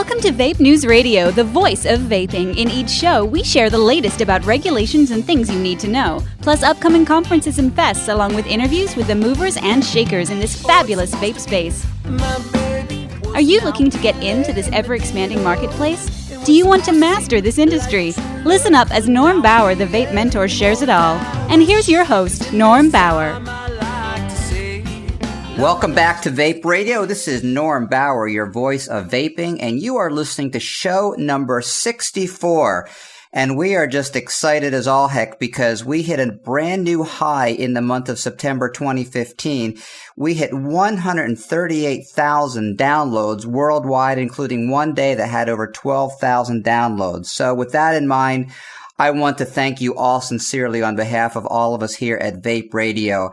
Welcome to Vape News Radio, the voice of vaping. In each show, we share the latest about regulations and things you need to know, plus upcoming conferences and fests, along with interviews with the movers and shakers in this fabulous vape space. Are you looking to get into this ever-expanding marketplace? Do you want to master this industry? Listen up as Norm Bauer, the Vape Mentor, shares it all. And here's your host, Norm Bauer. Welcome back to Vape Radio. This is Norm Bauer, your voice of vaping, and you are listening to show number 64. And we are just excited as all heck because we hit a brand new high in the month of September 2015. We hit 138,000 downloads worldwide, including one day that had over 12,000 downloads. So with that in mind, I want to thank you all sincerely on behalf of all of us here at Vape Radio.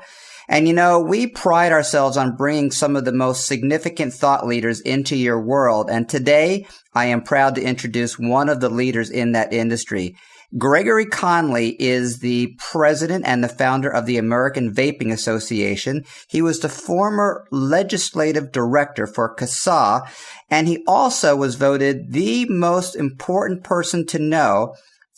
And you know, we pride ourselves on bringing some of the most significant thought leaders into your world. And today, I am proud to introduce one of the leaders in that industry. Gregory Conley is the president and the founder of the American Vaping Association. He was the former legislative director for CASAA, and he also was voted the most important person to know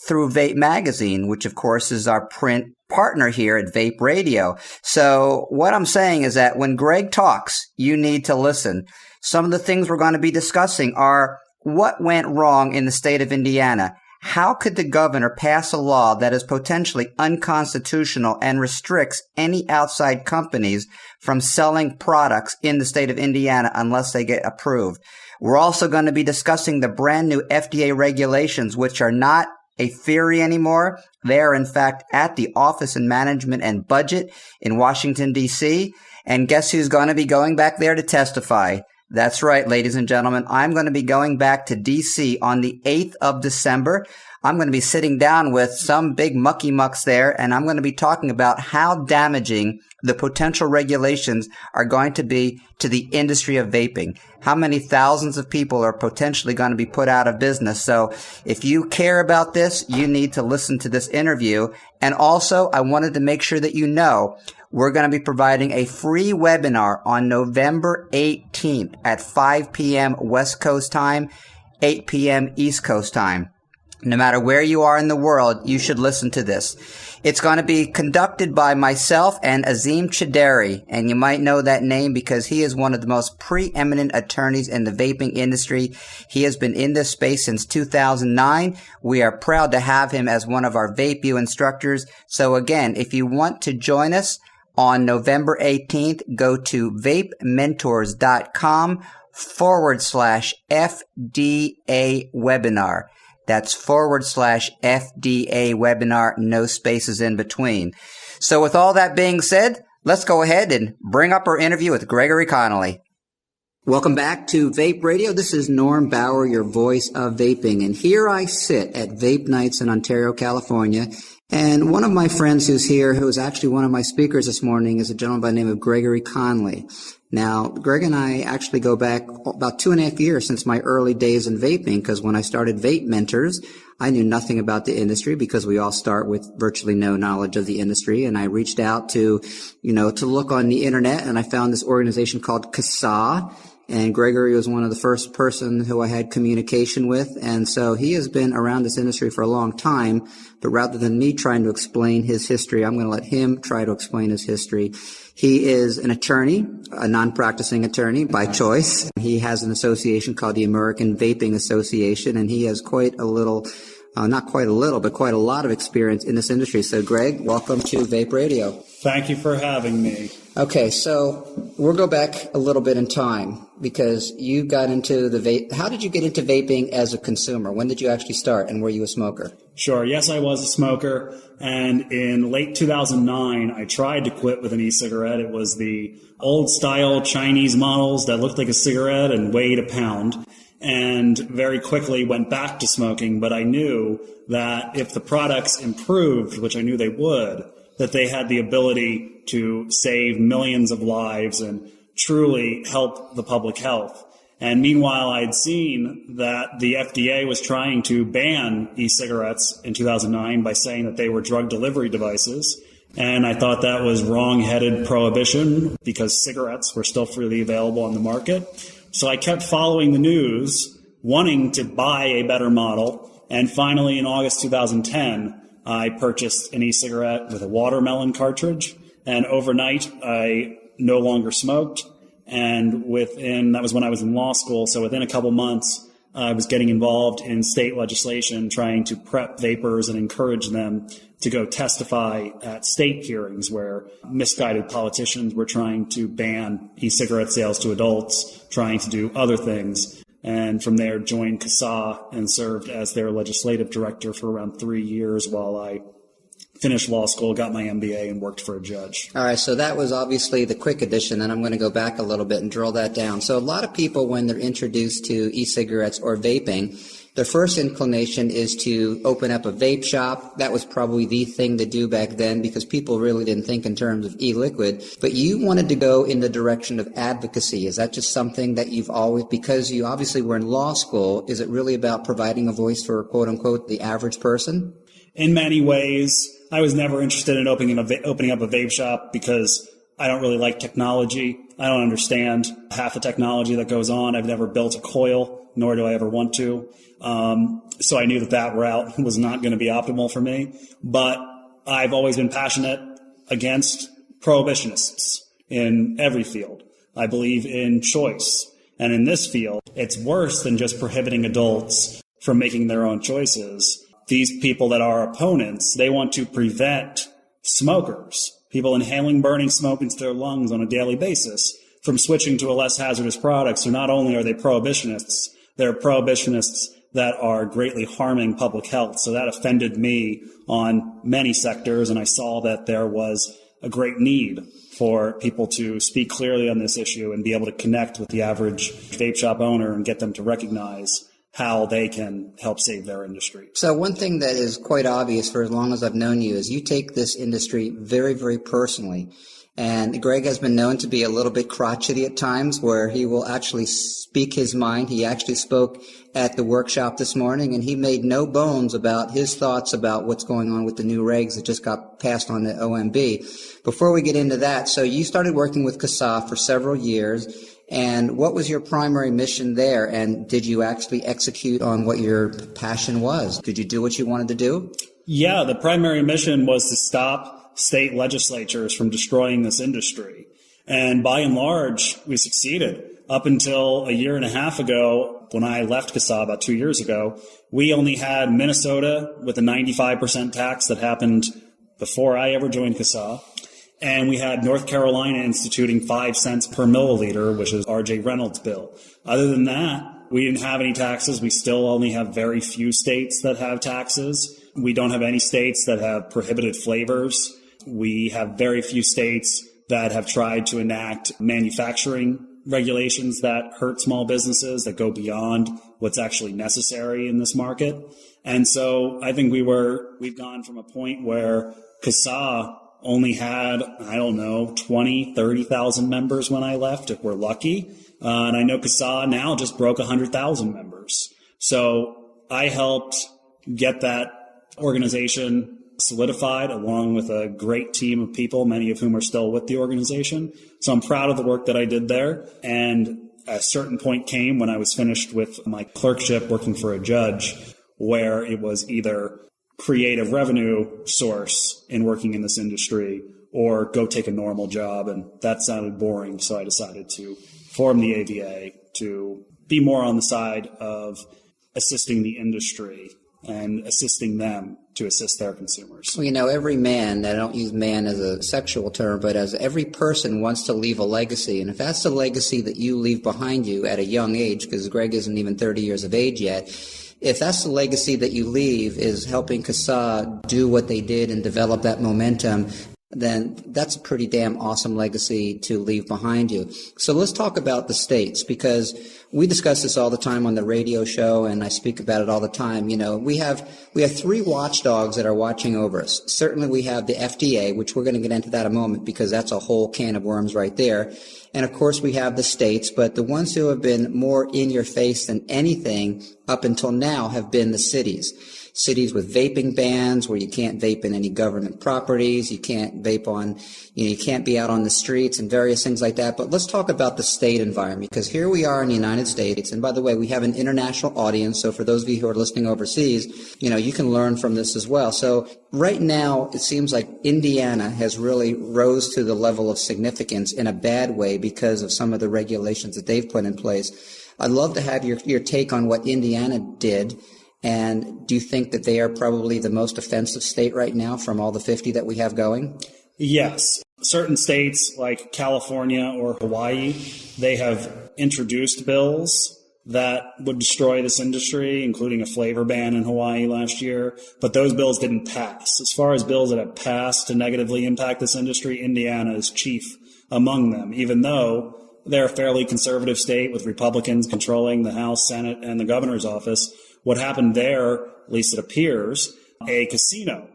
through VAPE Magazine, which of course is our print partner here at Vape Radio. So what I'm saying is that when Greg talks, you need to listen. Some of the things we're going to be discussing are what went wrong in the state of Indiana. How could the governor pass a law that is potentially unconstitutional and restricts any outside companies from selling products in the state of Indiana unless they get approved? We're also going to be discussing the brand new FDA regulations, which are not a theory anymore. They are, in fact, at the Office of Management and Budget in Washington, D.C. And guess who's going to be going back there to testify? That's right, ladies and gentlemen. I'm going to be going back to D.C. on the 8th of December. I'm going to be sitting down with some big mucky mucks there, and I'm going to be talking about how damaging the potential regulations are going to be to the industry of vaping. How many thousands of people are potentially going to be put out of business. So if you care about this, you need to listen to this interview. And also, I wanted to make sure that you know we're going to be providing a free webinar on November 18th at 5 p.m. West Coast time, 8 p.m. East Coast time. No matter where you are in the world, you should listen to this. It's going to be conducted by myself and Azim Chideri, and you might know that name because he is one of the most preeminent attorneys in the vaping industry. He has been in this space since 2009. We are proud to have him as one of our VapeU instructors. So again, if you want to join us on November 18th, go to VapeMentors.com/FDA webinar. That's /FDA webinar, no spaces in between. So with all that being said, let's go ahead and bring up our interview with Gregory Conley. Welcome back to Vape Radio. This is Norm Bauer, your voice of vaping. And here I sit at Vape Nights in Ontario, California. And one of my friends who's here, who is actually one of my speakers this morning, is a gentleman by the name of Gregory Conley. Now, Greg and I actually go back about 2.5 years since my early days in vaping, because when I started VapeMentors, I knew nothing about the industry because we all start with virtually no knowledge of the industry. And I reached out to look on the internet, and I found this organization called CASAA. And Gregory was one of the first person who I had communication with. And so he has been around this industry for a long time. But rather than me trying to explain his history, I'm going to let him try to explain his history. He is an attorney, a non-practicing attorney by choice. He has an association called the American Vaping Association, and he has quite a little, not quite a little, but quite a lot of experience in this industry. So, Greg, welcome to Vape Radio. Thank you for having me. Okay, so we'll go back a little bit in time because you got into the vape. How did you get into vaping as a consumer? When did you actually start, and were you a smoker? Sure. Yes, I was a smoker. And in late 2009, I tried to quit with an e-cigarette. It was the old style Chinese models that looked like a cigarette and weighed a pound. And very quickly went back to smoking. But I knew that if the products improved, which I knew they would, that they had the ability to save millions of lives and truly help the public health. And meanwhile, I'd seen that the FDA was trying to ban e-cigarettes in 2009 by saying that they were drug delivery devices. And I thought that was wrong-headed prohibition because cigarettes were still freely available on the market. So I kept following the news wanting to buy a better model. And finally, in August 2010, I purchased an e-cigarette with a watermelon cartridge. And overnight, I no longer smoked. And that was when I was in law school. So within a couple months, I was getting involved in state legislation, trying to prep vapers and encourage them to go testify at state hearings where misguided politicians were trying to ban e-cigarette sales to adults, trying to do other things. And from there, joined CASAA and served as their legislative director for around 3 years while I finished law school, got my MBA, and worked for a judge. All right, so that was obviously the quick edition, and I'm going to go back a little bit and drill that down. So a lot of people, when they're introduced to e-cigarettes or vaping, their first inclination is to open up a vape shop. That was probably the thing to do back then because people really didn't think in terms of e-liquid. But you wanted to go in the direction of advocacy. Is that just something that you've always, because you obviously were in law school, is it really about providing a voice for, quote unquote, the average person? In many ways, I was never interested in opening up a vape shop because I don't really like technology. I don't understand half the technology that goes on. I've never built a coil, nor do I ever want to. So I knew that route was not going to be optimal for me. But I've always been passionate against prohibitionists in every field. I believe in choice. And in this field, it's worse than just prohibiting adults from making their own choices. These people that are opponents, they want to prevent smokers, people inhaling burning smoke into their lungs on a daily basis, from switching to a less hazardous product. So not only are they prohibitionists, they're prohibitionists that are greatly harming public health. So that offended me on many sectors, and I saw that there was a great need for people to speak clearly on this issue and be able to connect with the average vape shop owner and get them to recognize how they can help save their industry. So one thing that is quite obvious for as long as I've known you is you take this industry very, very personally. And Greg has been known to be a little bit crotchety at times where he will actually speak his mind. He actually spoke at the workshop this morning, and he made no bones about his thoughts about what's going on with the new regs that just got passed on the OMB. Before we get into that, so you started working with CASAA for several years. And what was your primary mission there? And did you actually execute on what your passion was? Did you do what you wanted to do? Yeah, the primary mission was to stop state legislatures from destroying this industry. And by and large, we succeeded. Up until a year and a half ago, when I left CASAA about 2 years ago, we only had Minnesota with a 95% tax that happened before I ever joined CASAA. And we had North Carolina instituting 5 cents per milliliter, which is R.J. Reynolds' bill. Other than that, we didn't have any taxes. We still only have very few states that have taxes. We don't have any states that have prohibited flavors. We have very few states that have tried to enact manufacturing regulations that hurt small businesses, that go beyond what's actually necessary in this market. And so I think we've gone from a point where CASAA only had, 20, 30,000 members when I left, if we're lucky. And I know CASAA now just broke 100,000 members. So I helped get that organization solidified along with a great team of people, many of whom are still with the organization. So I'm proud of the work that I did there. And a certain point came when I was finished with my clerkship working for a judge where it was either creative revenue source in working in this industry or go take a normal job. And that sounded boring. So I decided to form the AVA to be more on the side of assisting the industry and assisting them to assist their consumers. Well, every man, I don't use man as a sexual term, but as every person wants to leave a legacy. And if that's the legacy that you leave behind you at a young age, because Greg isn't even 30 years of age yet, if that's the legacy that you leave is helping CASAA do what they did and develop that momentum, then that's a pretty damn awesome legacy to leave behind you. So let's talk about the states, because we discuss this all the time on the radio show, and I speak about it all the time. We have 3 watchdogs that are watching over us. Certainly we have the FDA, which we're going to get into that in a moment because that's a whole can of worms right there. And of course we have the states, but the ones who have been more in your face than anything up until now have been the cities. cities with vaping bans where you can't vape in any government properties, you can't vape on, you can't be out on the streets and various things like that. But let's talk about the state environment, because here we are in the United States. And by the way, we have an international audience. So for those of you who are listening overseas, you can learn from this as well. So right now, it seems like Indiana has really rose to the level of significance in a bad way because of some of the regulations that they've put in place. I'd love to have your take on what Indiana did. And do you think that they are probably the most offensive state right now from all the 50 that we have going? Yes. Certain states like California or Hawaii, they have introduced bills that would destroy this industry, including a flavor ban in Hawaii last year. But those bills didn't pass. As far as bills that have passed to negatively impact this industry, Indiana is chief among them, even though they're a fairly conservative state with Republicans controlling the House, Senate, and the governor's office. What happened there, at least it appears, a casino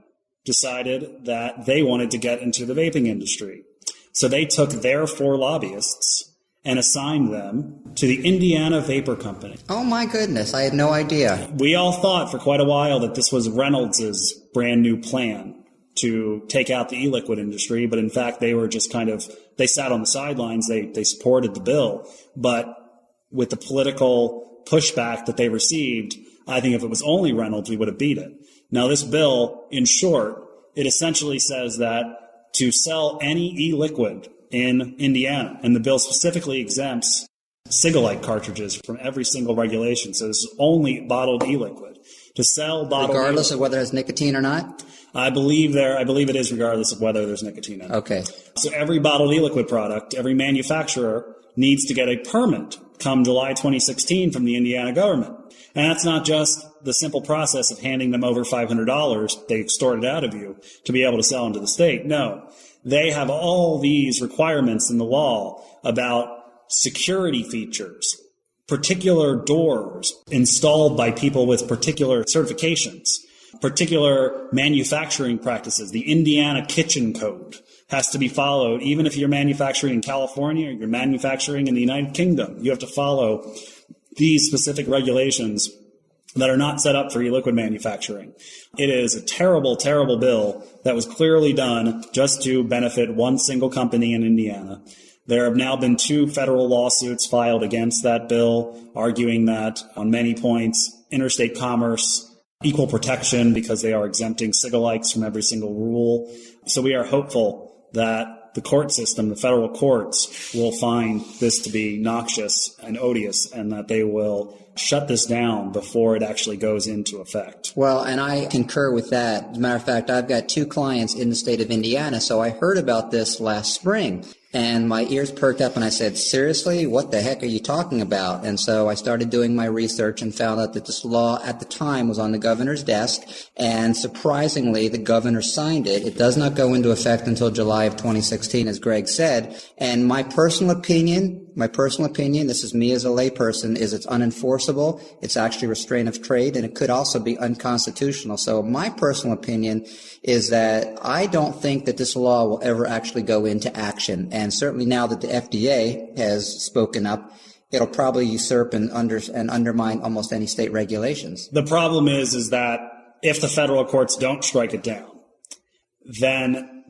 decided that they wanted to get into the vaping industry. So they took their 4 lobbyists and assigned them to the Indiana Vapor Company. Oh my goodness, I had no idea. We all thought for quite a while that this was Reynolds's brand new plan to take out the e-liquid industry, but in fact they were just they sat on the sidelines, they supported the bill, but with the political pushback that they received, I think if it was only Reynolds, we would have beat it. Now, this bill, in short, it essentially says that to sell any e-liquid in Indiana, and the bill specifically exempts Cigalite cartridges from every single regulation, so this is only bottled e-liquid. To sell bottled regardless of whether it has nicotine or not? I believe it is regardless of whether there's nicotine in it. Okay. So every bottled e-liquid product, every manufacturer needs to get a permit come July 2016 from the Indiana government. And that's not just the simple process of handing them over $500 they extorted out of you to be able to sell into the state. No, they have all these requirements in the law about security features, particular doors installed by people with particular certifications, particular manufacturing practices. The Indiana Kitchen Code has to be followed, even if you're manufacturing in California or you're manufacturing in the United Kingdom. You have to follow these specific regulations that are not set up for e-liquid manufacturing. It is a terrible, terrible bill that was clearly done just to benefit one single company in Indiana. There have now been 2 federal lawsuits filed against that bill, arguing that on many points, interstate commerce, equal protection because they are exempting Cigalites from every single rule. So we are hopeful that the court system, the federal courts, will find this to be noxious and odious and that they will shut this down before it actually goes into effect. Well, and I concur with that. As a matter of fact, I've got 2 clients in the state of Indiana, so I heard about this last spring. And my ears perked up and I said, seriously, what the heck are you talking about? And so I started doing my research and found out that this law at the time was on the governor's desk. And surprisingly, the governor signed it. It does not go into effect until July of 2016, as Greg said. And my personal opinion, this is me as a layperson, is it's unenforceable. It's actually restraint of trade, and it could also be unconstitutional. So my personal opinion is that I don't think that this law will ever actually go into action. And certainly now that the FDA has spoken up, it'll probably usurp and undermine almost any state regulations. The problem is that if the federal courts don't strike it down, then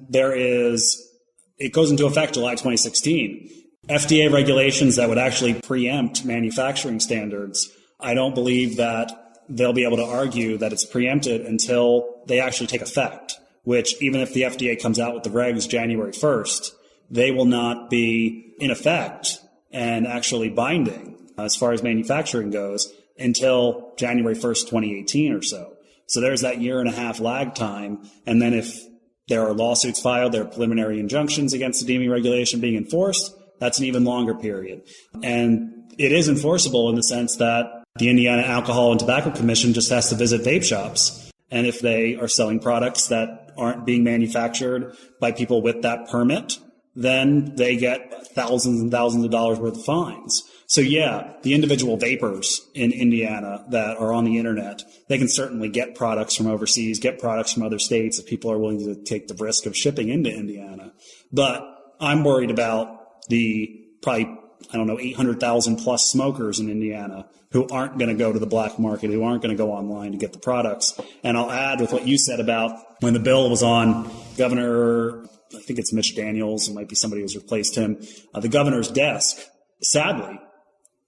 it goes into effect July 2016. FDA regulations that would actually preempt manufacturing standards, I don't believe that they'll be able to argue that it's preempted until they actually take effect, which even if the FDA comes out with the regs January 1st, they will not be in effect and actually binding as far as manufacturing goes until January 1st, 2018 or so. So there's that 1.5 year lag time. And then if there are lawsuits filed, there are preliminary injunctions against the deeming regulation being enforced, that's an even longer period. And it is enforceable in the sense that the Indiana Alcohol and Tobacco Commission just has to visit vape shops. And if they are selling products that aren't being manufactured by people with that permit, then they get thousands and thousands of dollars worth of fines. So yeah, the individual vapors in Indiana that are on the internet, they can certainly get products from overseas, get products from other states if people are willing to take the risk of shipping into Indiana. But I'm worried about the probably 800,000 plus smokers in Indiana who aren't going to go to the black market, who aren't going to go online to get the products. And I'll add with what you said about when the bill was on Governor, I think it's Mitch Daniels, it might be somebody who's replaced him, the governor's desk. Sadly,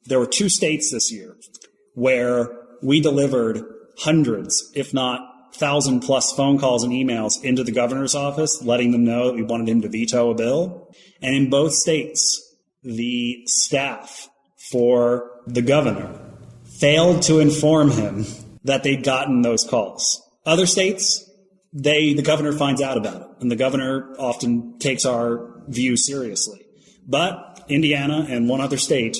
there were 2 states this year where we delivered hundreds, if not 1,000 plus phone calls and emails into the governor's office, letting them know that we wanted him to veto a bill. And in both states, the staff for the governor failed to inform him that they'd gotten those calls. Other states, the governor finds out about it, and the governor often takes our view seriously. But Indiana and one other state,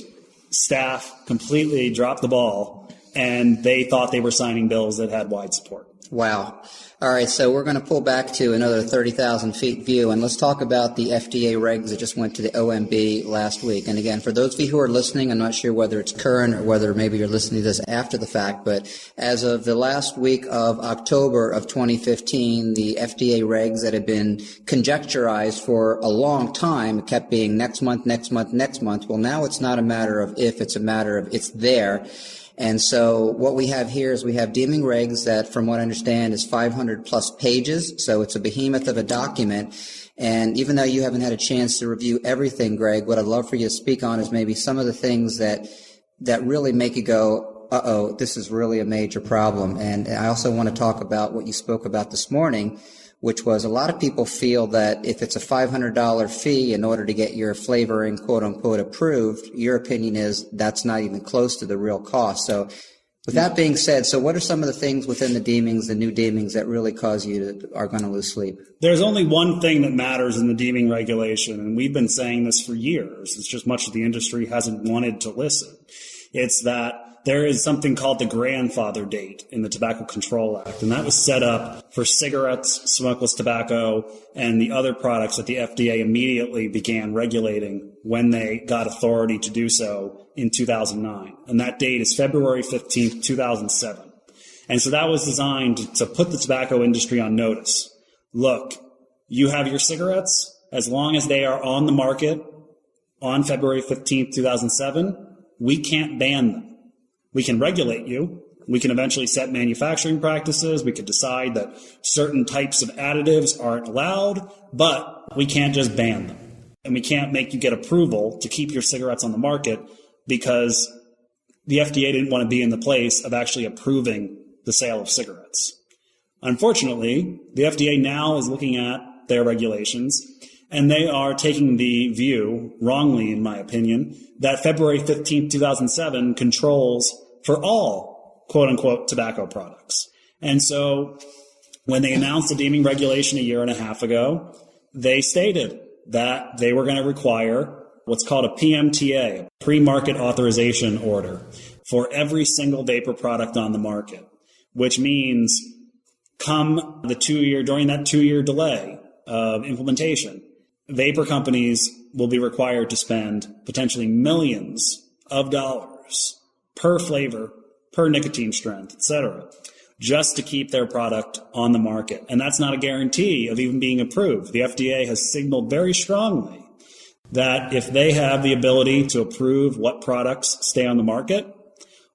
staff completely dropped the ball, and they thought they were signing bills that had wide support. Wow. All right, so we're going to pull back to another 30,000 feet view, and let's talk about the FDA regs that just went to the OMB last week. And again, for those of you who are listening, I'm not sure whether it's current or whether maybe you're listening to this after the fact, but as of the last week of October of 2015, the FDA regs that had been conjecturized for a long time kept being next month, next month, next month. Well, now it's not a matter of if, it's a matter of it's there. And so what we have here is we have deeming regs that, from what I understand, is 500 plus pages. So it's a behemoth of a document. And even though you haven't had a chance to review everything, Greg, what I'd love for you to speak on is maybe some of the things that really make you go, uh-oh, this is really a major problem. And I also want to talk about what you spoke about this morning, which was a lot of people feel that if it's a $500 fee in order to get your flavoring, quote unquote, approved, your opinion is that's not even close to the real cost. So with that being said, so what are some of the things within the deemings, the new deemings, that really cause you are going to lose sleep? There's only one thing that matters in the deeming regulation, and we've been saying this for years. It's just much of the industry hasn't wanted to listen. It's that there is something called the grandfather date in the Tobacco Control Act, and that was set up for cigarettes, smokeless tobacco, and the other products that the FDA immediately began regulating when they got authority to do so in 2009. And that date is February 15th, 2007. And so that was designed to put the tobacco industry on notice. Look, you have your cigarettes, as long as they are on the market on February 15th, 2007, we can't ban them. We can regulate you. We can eventually set manufacturing practices. We could decide that certain types of additives aren't allowed, but we can't just ban them. And we can't make you get approval to keep your cigarettes on the market because the FDA didn't want to be in the place of actually approving the sale of cigarettes. Unfortunately, the FDA now is looking at their regulations, and they are taking the view, wrongly in my opinion, that February 15th, 2007 controls for all quote-unquote tobacco products. And so when they announced the deeming regulation a year and a half ago, they stated that they were going to require what's called a PMTA, a pre-market authorization order, for every single vapor product on the market, which means come the 2-year, during that 2-year delay of implementation, vapor companies will be required to spend potentially millions of dollars per flavor, per nicotine strength, etc., just to keep their product on the market. And that's not a guarantee of even being approved. The FDA has signaled very strongly that if they have the ability to approve what products stay on the market,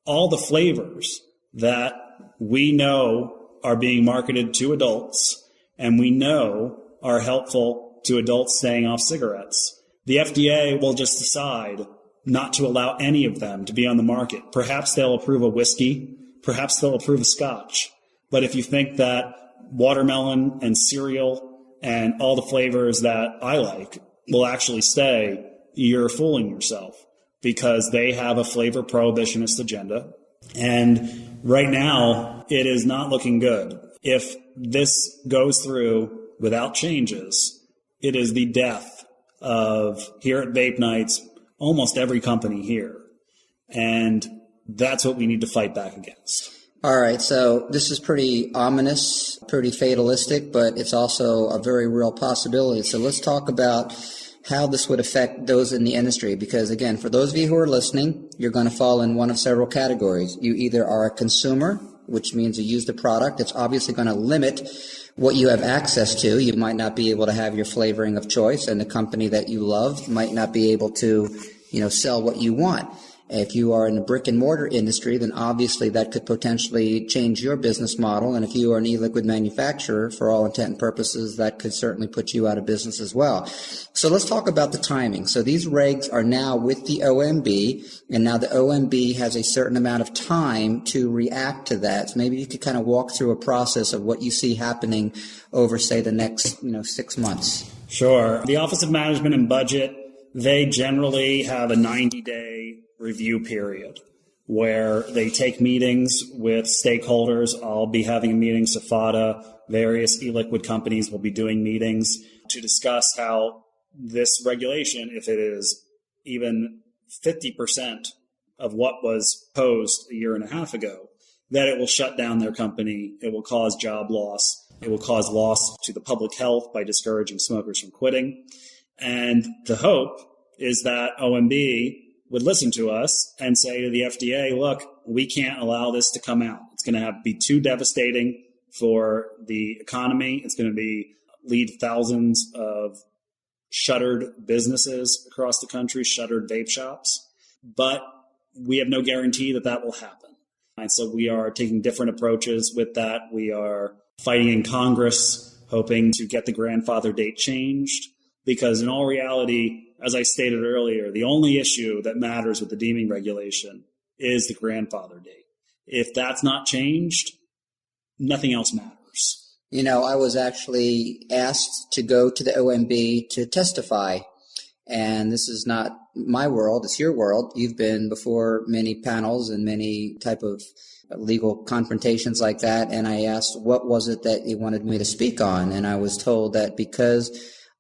all the flavors that we know are being marketed to adults and we know are helpful to adults staying off cigarettes, the FDA will just decide not to allow any of them to be on the market. Perhaps they'll approve a whiskey, perhaps they'll approve a scotch. But if you think that watermelon and cereal and all the flavors that I like will actually stay, you're fooling yourself, because they have a flavor prohibitionist agenda. And right now, it is not looking good. If this goes through without changes, it is the death of, here at Vape Nights, almost every company here. And that's what we need to fight back against. All right, so this is pretty ominous, pretty fatalistic, but it's also a very real possibility. So let's talk about how this would affect those in the industry, because again, for those of you who are listening, you're going to fall in one of several categories. You either are a consumer, which means you use the product. It's obviously going to limit what you have access to. You might not be able to have your flavoring of choice, and the company that you love might not be able to sell what you want. If you are in the brick and mortar industry, then obviously that could potentially change your business model. And if you are an e-liquid manufacturer, for all intent and purposes, that could certainly put you out of business as well. So let's talk about the timing. So these regs are now with the OMB, and now the OMB has a certain amount of time to react to that. So maybe you could kind of walk through a process of what you see happening over, say, the next 6 months. Sure. The Office of Management and Budget, they generally have a 90-day review period where they take meetings with stakeholders. I'll be having a meeting, SFATA, various e-liquid companies will be doing meetings to discuss how this regulation, if it is even 50% of what was posed a year and a half ago, that it will shut down their company, it will cause job loss, it will cause loss to the public health by discouraging smokers from quitting. And the hope is that OMB would listen to us and say to the FDA, look, we can't allow this to come out. It's going to be too devastating for the economy. It's going to lead thousands of shuttered businesses across the country, shuttered vape shops. But we have no guarantee that that will happen. And so we are taking different approaches with that. We are fighting in Congress, hoping to get the grandfather date changed, because in all reality, as I stated earlier, the only issue that matters with the deeming regulation is the grandfather date. If that's not changed, nothing else matters. I was actually asked to go to the OMB to testify, and this is not my world, it's your world. You've been before many panels and many type of legal confrontations like that, and I asked what was it that you wanted me to speak on, and I was told that because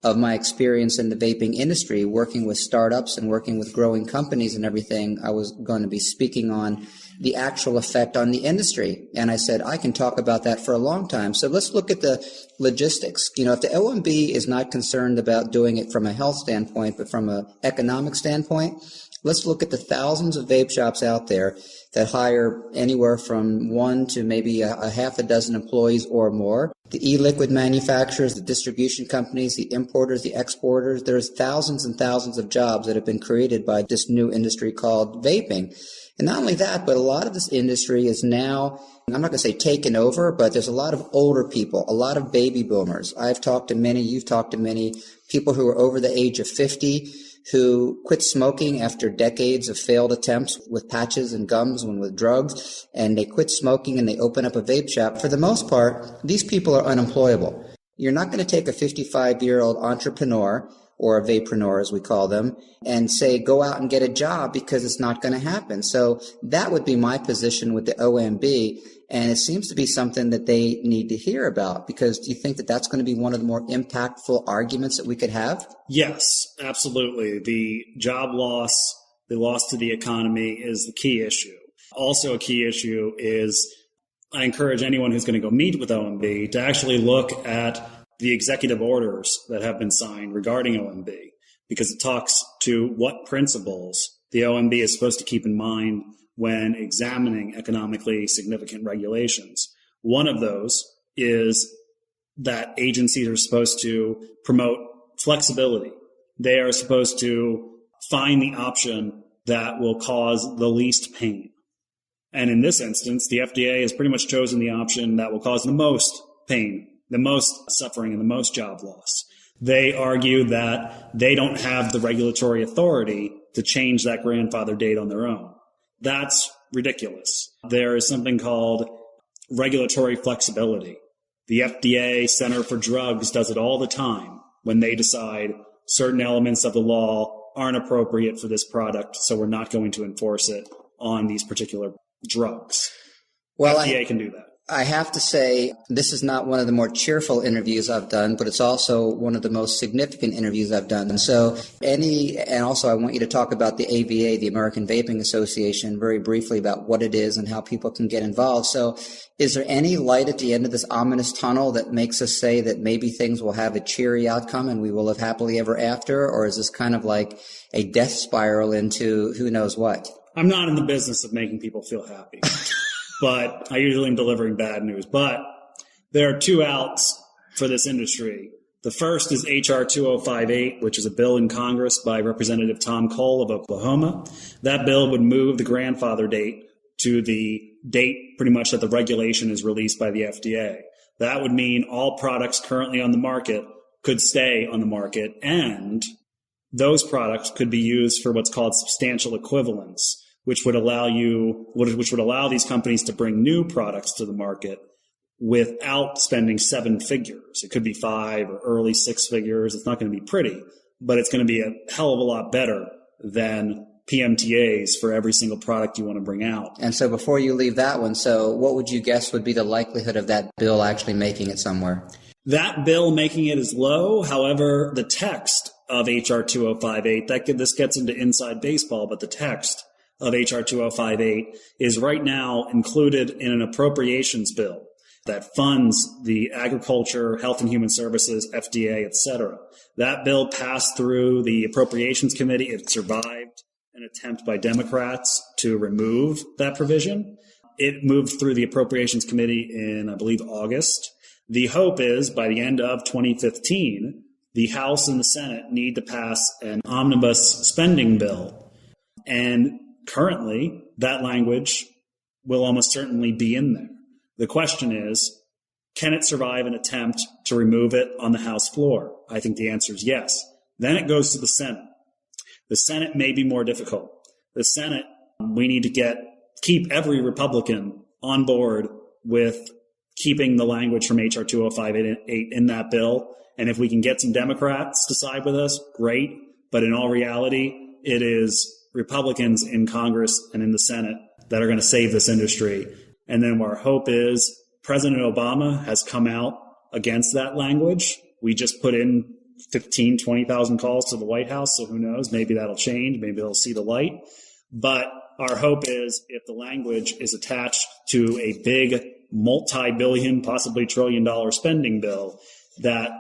of my experience in the vaping industry, working with startups and working with growing companies and everything, I was going to be speaking on the actual effect on the industry. And I said, I can talk about that for a long time. So let's look at the logistics. If the OMB is not concerned about doing it from a health standpoint, but from an economic standpoint, let's look at the thousands of vape shops out there that hire anywhere from 1 to maybe a half a dozen employees or more. The e-liquid manufacturers, the distribution companies, the importers, the exporters, there's thousands and thousands of jobs that have been created by this new industry called vaping. And not only that, but a lot of this industry is now, I'm not going to say taken over, but there's a lot of older people, a lot of baby boomers. I've talked to many, you've talked to many people who are over the age of 50 who quit smoking after decades of failed attempts with patches and gums and with drugs, and they quit smoking and they open up a vape shop. For the most part, these people are unemployable. You're not going to take a 55-year-old entrepreneur, or a vapreneur as we call them, and say, go out and get a job, because it's not going to happen. So that would be my position with the OMB. And it seems to be something that they need to hear about, because do you think that that's going to be one of the more impactful arguments that we could have? Yes, absolutely. The job loss, the loss to the economy is the key issue. Also a key issue is I encourage anyone who's going to go meet with OMB to actually look at the executive orders that have been signed regarding OMB, because it talks to what principles the OMB is supposed to keep in mind when examining economically significant regulations. One of those is that agencies are supposed to promote flexibility. They are supposed to find the option that will cause the least pain. And in this instance, the FDA has pretty much chosen the option that will cause the most pain, the most suffering, and the most job loss. They argue that they don't have the regulatory authority to change that grandfather date on their own. That's ridiculous. There is something called regulatory flexibility. The FDA Center for Drugs does it all the time when they decide certain elements of the law aren't appropriate for this product, so we're not going to enforce it on these particular drugs. Well, FDA can do that. I have to say, this is not one of the more cheerful interviews I've done, but it's also one of the most significant interviews I've done. And so and also I want you to talk about the AVA, the American Vaping Association, very briefly about what it is and how people can get involved. So is there any light at the end of this ominous tunnel that makes us say that maybe things will have a cheery outcome and we will live happily ever after? Or is this kind of like a death spiral into who knows what? I'm not in the business of making people feel happy. But I usually am delivering bad news. But there are two outs for this industry. The first is H.R. 2058, which is a bill in Congress by Representative Tom Cole of Oklahoma. That bill would move the grandfather date to the date pretty much that the regulation is released by the FDA. That would mean all products currently on the market could stay on the market, and those products could be used for what's called substantial equivalence, which would allow these companies to bring new products to the market without spending seven figures. It could be five or early six figures. It's not going to be pretty, but it's going to be a hell of a lot better than PMTAs for every single product you want to bring out. And so before you leave that one, so what would you guess would be the likelihood of that bill actually making it somewhere? That bill making it is low. However, the text of H.R. 2058, this gets into inside baseball, but the text of H.R. 2058 is right now included in an appropriations bill that funds the agriculture, health and human services, FDA, etc. That bill passed through the appropriations committee. It survived an attempt by Democrats to remove that provision. It moved through the appropriations committee in, I believe, August. The hope is by the end of 2015, the House and the Senate need to pass an omnibus spending bill. And currently, that language will almost certainly be in there. The question is, can it survive an attempt to remove it on the House floor? I think the answer is yes. Then it goes to the Senate. The Senate may be more difficult. The Senate, we need to keep every Republican on board with keeping the language from H.R. 2058 in that bill. And if we can get some Democrats to side with us, great. But in all reality, it is Republicans in Congress and in the Senate that are going to save this industry. And then our hope is President Obama has come out against that language. We just put in 15, 20,000 calls to the White House. So who knows? Maybe that'll change. Maybe they'll see the light. But our hope is if the language is attached to a big multi-billion, possibly trillion-dollar spending bill, that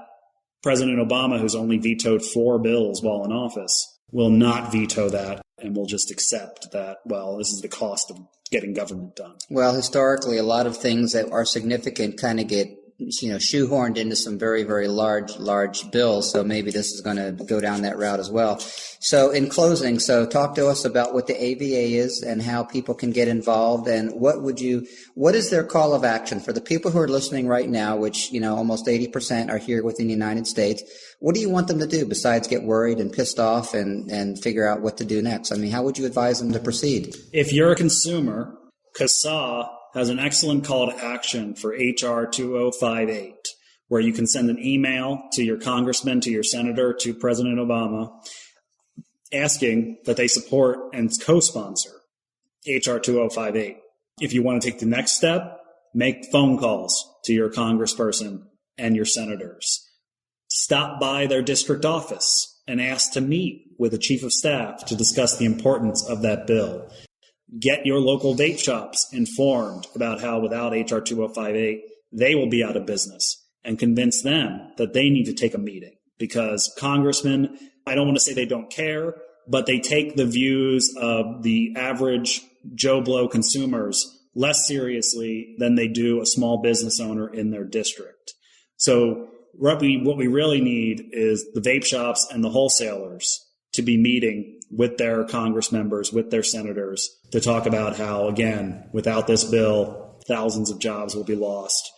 President Obama, who's only vetoed 4 bills while in office, will not veto that and will just accept that, well, this is the cost of getting government done. Well, historically, a lot of things that are significant kind of get shoehorned into some very, very large bills. So maybe this is going to go down that route as well. So in closing, talk to us about what the AVA is and how people can get involved, and what is their call of action for the people who are listening right now, which, almost 80% are here within the United States. What do you want them to do besides get worried and pissed off and figure out what to do next? I mean, how would you advise them to proceed? If you're a consumer, CASAA has an excellent call to action for H.R. 2058, where you can send an email to your congressman, to your senator, to President Obama, asking that they support and co-sponsor H.R. 2058. If you want to take the next step, make phone calls to your congressperson and your senators. Stop by their district office and ask to meet with the chief of staff to discuss the importance of that bill. Get your local vape shops informed about how without H.R. 2058, they will be out of business, and convince them that they need to take a meeting, because congressmen, I don't want to say they don't care, but they take the views of the average Joe Blow consumers less seriously than they do a small business owner in their district. So what we really need is the vape shops and the wholesalers to be meeting with their Congress members, with their senators, to talk about how, again, without this bill, thousands of jobs will be lost.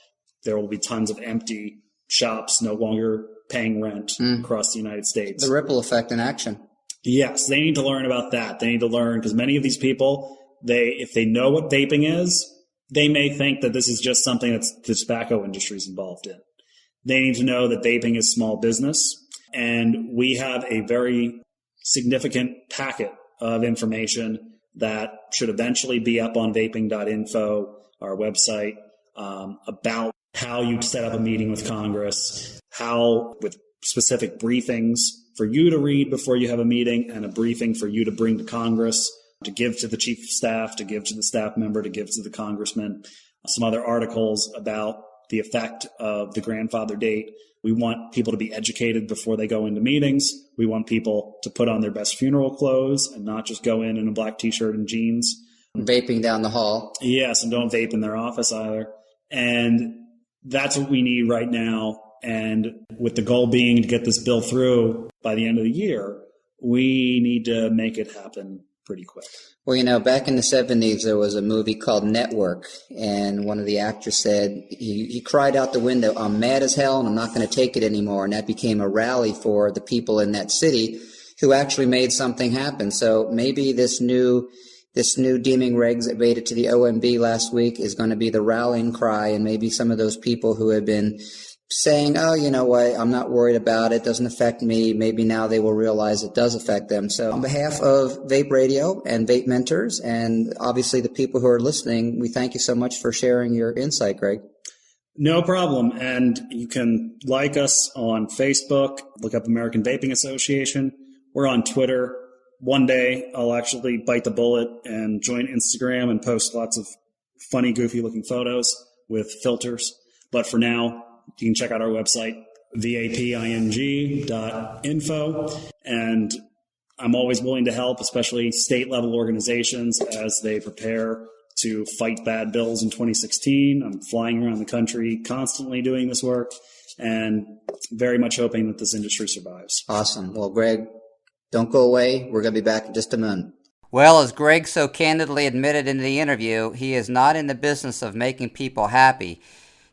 There will be tons of empty shops no longer paying rent across the United States. The ripple effect in action. Yes, they need to learn about that. They need to learn, because many of these people, if they know what vaping is, they may think that this is just something that the tobacco industry is involved in. They need to know that vaping is small business, and we have a very significant packet of information that should eventually be up on vaping.info, our website, about how you set up a meeting with Congress, how with specific briefings for you to read before you have a meeting, and a briefing for you to bring to Congress, to give to the chief of staff, to give to the staff member, to give to the congressman, some other articles about the effect of the grandfather date. We want people to be educated before they go into meetings. We want people to put on their best funeral clothes and not just go in a black T-shirt and jeans. Vaping down the hall. Yes, and don't vape in their office either. And that's what we need right now. And with the goal being to get this bill through by the end of the year, we need to make it happen pretty quick. Well, back in the 70s, there was a movie called Network, and one of the actors said, he cried out the window, "I'm mad as hell and I'm not going to take it anymore." And that became a rally for the people in that city who actually made something happen. So maybe this new deeming regs that made it to the OMB last week is going to be the rallying cry, and maybe some of those people who have been saying, "Oh, you know what, I'm not worried about it, doesn't affect me," maybe now they will realize it does affect them. So on behalf of Vape Radio and VapeMentors, and obviously the people who are listening, we thank you so much for sharing your insight, Greg. No problem. And you can like us on Facebook, look up American Vaping Association. We're on Twitter. One day I'll actually bite the bullet and join Instagram and post lots of funny, goofy looking photos with filters. But for now, you can check out our website, vaping.info. And I'm always willing to help, especially state-level organizations as they prepare to fight bad bills in 2016. I'm flying around the country constantly doing this work and very much hoping that this industry survives. Awesome. Well, Greg, don't go away. We're going to be back in just a minute. Well, as Greg so candidly admitted in the interview, he is not in the business of making people happy.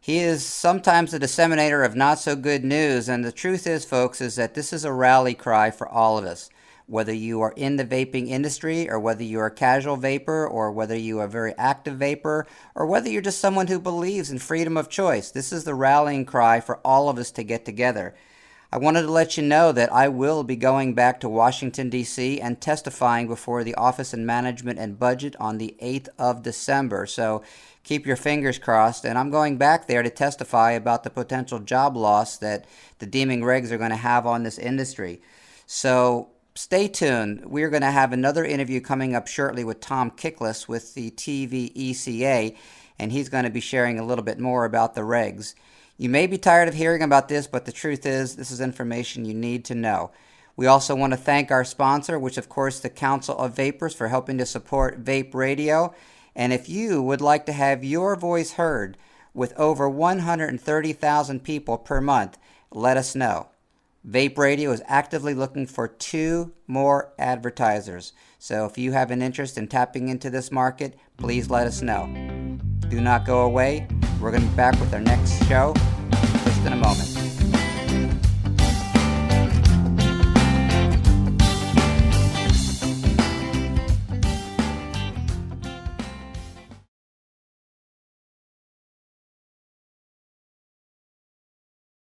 He is sometimes a disseminator of not so good news, and the truth is, folks, is that this is a rally cry for all of us. Whether you are in the vaping industry, or whether you are a casual vapor, or whether you are a very active vapor, or whether you're just someone who believes in freedom of choice, this is the rallying cry for all of us to get together. I wanted to let you know that I will be going back to Washington, D.C. and testifying before the Office of Management and Budget on the 8th of December. So keep your fingers crossed. And I'm going back there to testify about the potential job loss that the deeming regs are going to have on this industry. So stay tuned. We're going to have another interview coming up shortly with Tom Kickless with the TVECA, and he's going to be sharing a little bit more about the regs. You may be tired of hearing about this, but the truth is, this is information you need to know. We also want to thank our sponsor, which of course the Council of Vapors, for helping to support Vape Radio. And if you would like to have your voice heard with over 130,000 people per month, let us know. Vape Radio is actively looking for 2 more advertisers. So if you have an interest in tapping into this market, please let us know. Do not go away. We're going to be back with our next show just in a moment.